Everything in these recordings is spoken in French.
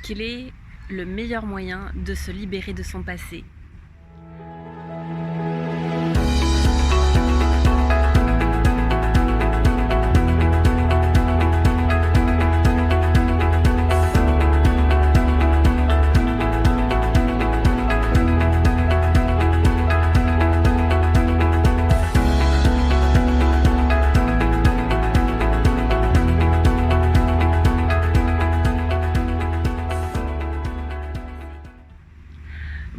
Quel est le meilleur moyen de se libérer de son passé?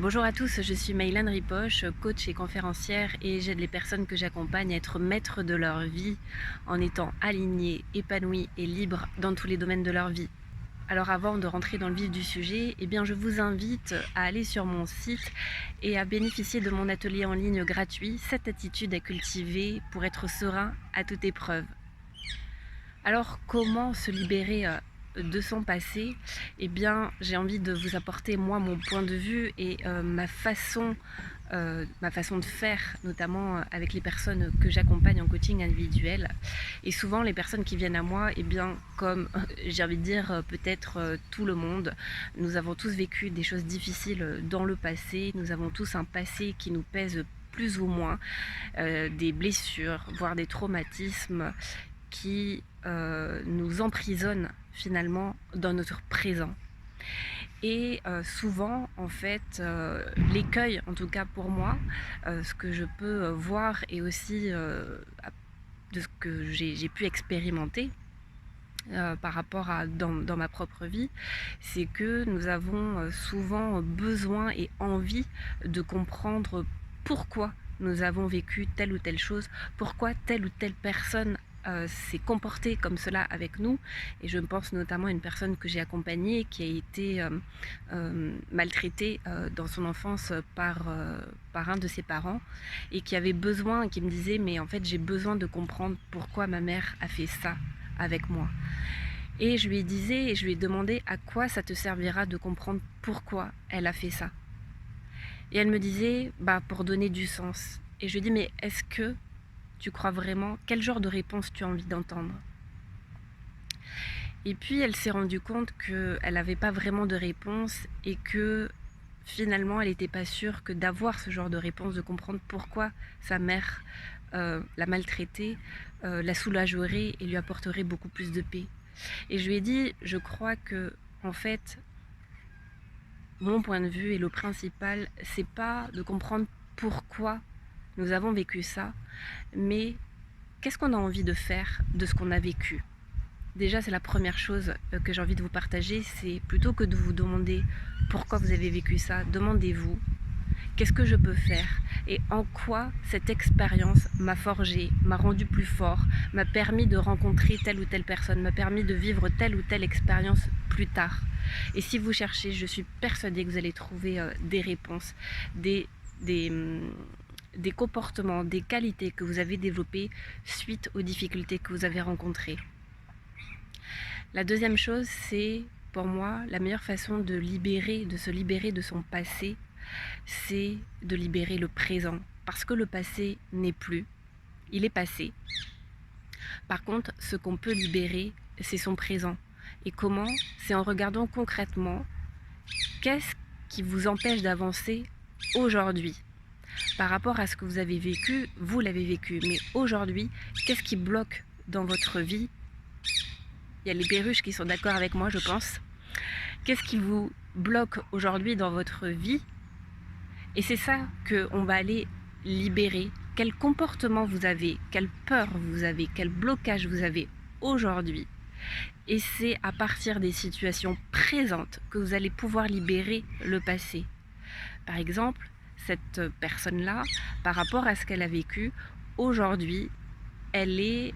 Bonjour à tous, je suis Maïlane Ripoche, coach et conférencière, et j'aide les personnes que j'accompagne à être maîtres de leur vie en étant alignés, épanouis et libres dans tous les domaines de leur vie. Alors avant de rentrer dans le vif du sujet, je vous invite à aller sur mon site et à bénéficier de mon atelier en ligne gratuit, 7 attitudes à cultiver pour être serein à toute épreuve. Alors comment se libérer de son passé? J'ai envie de vous apporter moi mon point de vue et ma façon de faire, notamment avec les personnes que j'accompagne en coaching individuel. Et souvent les personnes qui viennent à moi, comme j'ai envie de dire peut-être tout le monde, nous avons tous vécu des choses difficiles dans le passé, nous avons tous un passé qui nous pèse plus ou moins, des blessures, voire des traumatismes qui nous emprisonnent finalement dans notre présent. Et souvent, en fait, l'écueil, en tout cas pour moi, ce que je peux voir et aussi de ce que j'ai pu expérimenter par rapport à dans ma propre vie, c'est que nous avons souvent besoin et envie de comprendre pourquoi nous avons vécu telle ou telle chose, pourquoi telle ou telle personne s'est comportée comme cela avec nous. Et je pense notamment à une personne que j'ai accompagnée qui a été maltraitée dans son enfance par un de ses parents, et qui avait besoin, qui me disait mais en fait j'ai besoin de comprendre pourquoi ma mère a fait ça avec moi. Et je lui disais, et je lui ai demandé à quoi ça te servira de comprendre pourquoi elle a fait ça. Et elle me disait, pour donner du sens. Et je lui ai dit, mais est-ce que tu crois vraiment? Quel genre de réponse tu as envie d'entendre? Et puis elle s'est rendue compte qu'elle n'avait pas vraiment de réponse, et que finalement elle n'était pas sûre que d'avoir ce genre de réponse, de comprendre pourquoi sa mère la maltraiter, la soulagerait et lui apporterait beaucoup plus de paix. Et je lui ai dit, je crois que en fait, mon point de vue et le principal, c'est pas de comprendre pourquoi nous avons vécu ça, mais qu'est-ce qu'on a envie de faire de ce qu'on a vécu. Déjà, c'est la première chose que j'ai envie de vous partager, c'est plutôt que de vous demander pourquoi vous avez vécu ça, demandez-vous qu'est-ce que je peux faire et en quoi cette expérience m'a forgé, m'a rendu plus fort, m'a permis de rencontrer telle ou telle personne, m'a permis de vivre telle ou telle expérience plus tard. Et si vous cherchez, je suis persuadée que vous allez trouver des réponses, des comportements, des qualités que vous avez développées suite aux difficultés que vous avez rencontrées. La deuxième chose, c'est pour moi la meilleure façon de se libérer de son passé, c'est de libérer le présent. Parce que le passé n'est plus, il est passé. Par contre, ce qu'on peut libérer, c'est son présent. Et comment? C'est en regardant concrètement qu'est-ce qui vous empêche d'avancer aujourd'hui. Par rapport à ce que vous avez vécu, vous l'avez vécu. Mais aujourd'hui, qu'est-ce qui bloque dans votre vie? Il y a les perruches qui sont d'accord avec moi, je pense. Qu'est-ce qui vous bloque aujourd'hui dans votre vie? Et c'est ça qu'on va aller libérer. Quel comportement vous avez, quelle peur vous avez, quel blocage vous avez aujourd'hui. Et c'est à partir des situations présentes que vous allez pouvoir libérer le passé. Par exemple, cette personne-là, par rapport à ce qu'elle a vécu, aujourd'hui, elle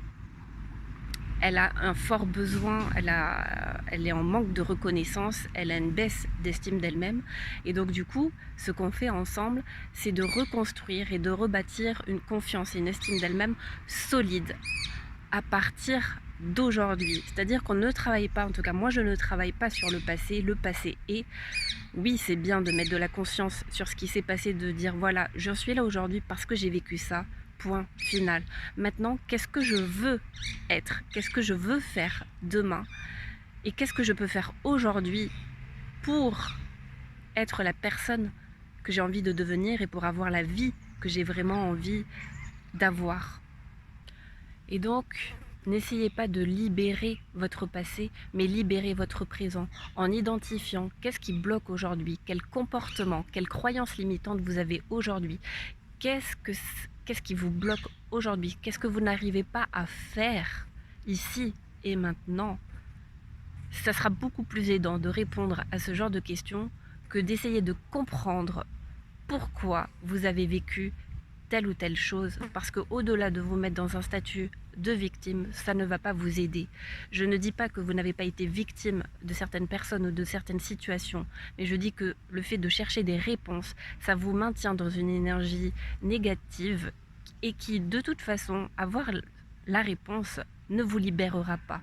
a un fort besoin, elle est en manque de reconnaissance, elle a une baisse d'estime d'elle-même. Et donc du coup, ce qu'on fait ensemble, c'est de reconstruire et de rebâtir une confiance et une estime d'elle-même solide à partir d'aujourd'hui. C'est-à-dire qu'on ne travaille pas, en tout cas moi je ne travaille pas sur le passé est. Oui, c'est bien de mettre de la conscience sur ce qui s'est passé, de dire voilà, je suis là aujourd'hui parce que j'ai vécu ça. Point final. Maintenant, qu'est-ce que je veux être? Qu'est-ce que je veux faire demain? Et qu'est-ce que je peux faire aujourd'hui pour être la personne que j'ai envie de devenir et pour avoir la vie que j'ai vraiment envie d'avoir. Et donc, n'essayez pas de libérer votre passé, mais libérez votre présent en identifiant qu'est-ce qui bloque aujourd'hui, quel comportement, quelles croyances limitantes vous avez aujourd'hui, qu'est-ce qui vous bloque aujourd'hui, qu'est-ce que vous n'arrivez pas à faire ici et maintenant. Ça sera beaucoup plus aidant de répondre à ce genre de questions que d'essayer de comprendre pourquoi vous avez vécu telle ou telle chose, parce que au-delà de vous mettre dans un statut de victime, ça ne va pas vous aider. Je ne dis pas que vous n'avez pas été victime de certaines personnes ou de certaines situations, mais je dis que le fait de chercher des réponses, ça vous maintient dans une énergie négative et qui, de toute façon, avoir la réponse ne vous libérera pas.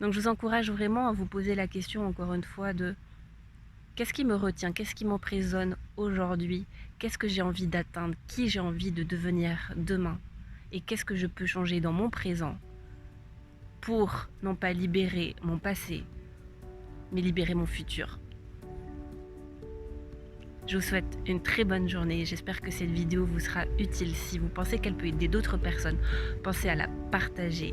Donc je vous encourage vraiment à vous poser la question, encore une fois, de qu'est-ce qui me retient, qu'est-ce qui m'emprisonne aujourd'hui, qu'est-ce que j'ai envie d'atteindre, qui j'ai envie de devenir demain, et qu'est-ce que je peux changer dans mon présent pour non pas libérer mon passé, mais libérer mon futur. Je vous souhaite une très bonne journée, j'espère que cette vidéo vous sera utile. Si vous pensez qu'elle peut aider d'autres personnes, pensez à la partager.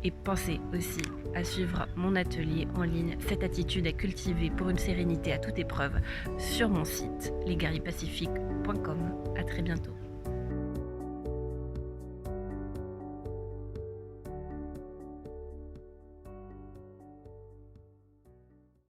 Et pensez aussi à suivre mon atelier en ligne, cette attitude à cultiver pour une sérénité à toute épreuve, sur mon site lesguerrierspacifiques.com. À très bientôt.